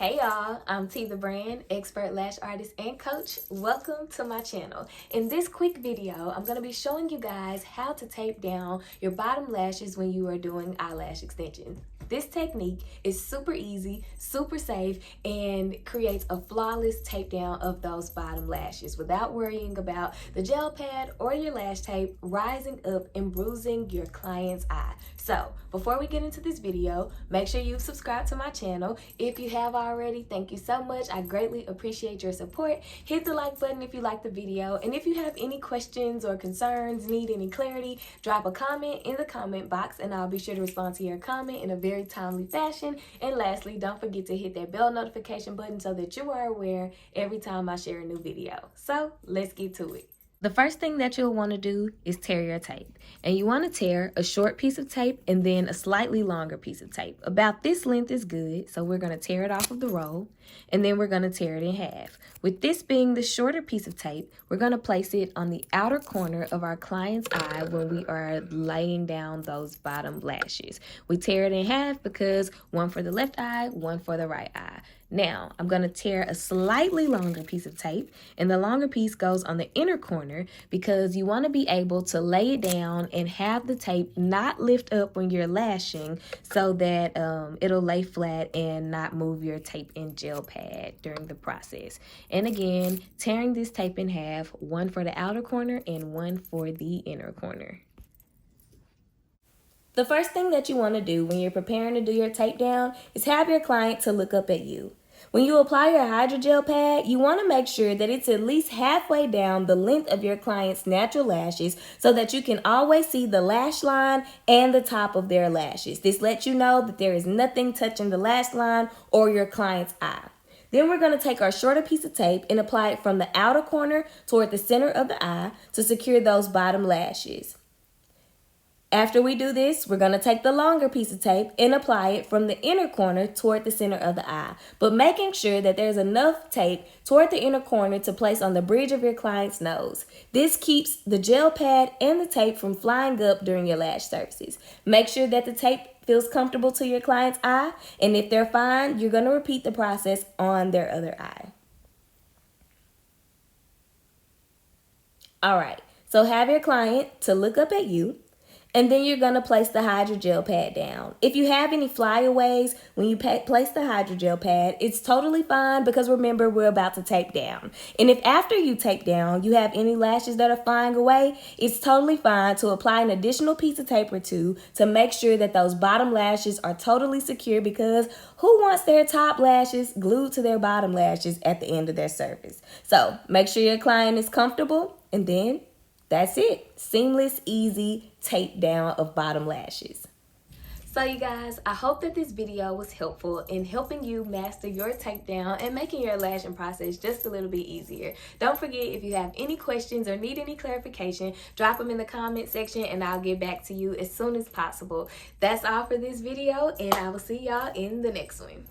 Hey y'all, I'm T the Brand, expert lash artist and coach. Welcome to my channel. In this quick video, I'm going to be showing you guys how to tape down your bottom lashes when you are doing eyelash extensions. This technique is super easy, super safe, and creates a flawless tape down of those bottom lashes without worrying about the gel pad or your lash tape rising up and bruising your client's eye. So before we get into this video, make sure you've subscribed to my channel. If you have already, thank you so much. I greatly appreciate your support. Hit the like button if you like the video. And if you have any questions or concerns, need any clarity, drop a comment in the comment box and I'll be sure to respond to your comment in a very timely fashion. And lastly, don't forget to hit that bell notification button so that you are aware every time I share a new video. So let's get to it. The first thing that you'll want to do is tear your tape. And you want to tear a short piece of tape and then a slightly longer piece of tape. About this length is good, so we're going to tear it off of the roll and then we're going to tear it in half. With this being the shorter piece of tape, we're going to place it on the outer corner of our client's eye when we are laying down those bottom lashes. We tear it in half because one for the left eye, one for the right eye. Now, I'm going to tear a slightly longer piece of tape, and the longer piece goes on the inner corner because you want to be able to lay it down and have the tape not lift up when you're lashing so that it'll lay flat and not move your tape and gel pad during the process. And again, tearing this tape in half, one for the outer corner and one for the inner corner. The first thing that you want to do when you're preparing to do your tape down is have your client to look up at you. When you apply your hydrogel pad, you want to make sure that it's at least halfway down the length of your client's natural lashes so that you can always see the lash line and the top of their lashes. This lets you know that there is nothing touching the lash line or your client's eye. Then we're going to take our shorter piece of tape and apply it from the outer corner toward the center of the eye to secure those bottom lashes. After we do this, we're going to take the longer piece of tape and apply it from the inner corner toward the center of the eye, but making sure that there's enough tape toward the inner corner to place on the bridge of your client's nose. This keeps the gel pad and the tape from flying up during your lash services. Make sure that the tape feels comfortable to your client's eye, and if they're fine, you're going to repeat the process on their other eye. All right, so have your client to look up at you. And then you're going to place the hydrogel pad down. If you have any flyaways when you place the hydrogel pad, it's totally fine because remember, we're about to tape down. And if after you tape down, you have any lashes that are flying away, it's totally fine to apply an additional piece of tape or two to make sure that those bottom lashes are totally secure because who wants their top lashes glued to their bottom lashes at the end of their service? So make sure your client is comfortable and then that's it. Seamless, easy tape down of bottom lashes. So you guys, I hope that this video was helpful in helping you master your tape down and making your lashing process just a little bit easier. Don't forget, if you have any questions or need any clarification, drop them in the comment section and I'll get back to you as soon as possible. That's all for this video and I will see y'all in the next one.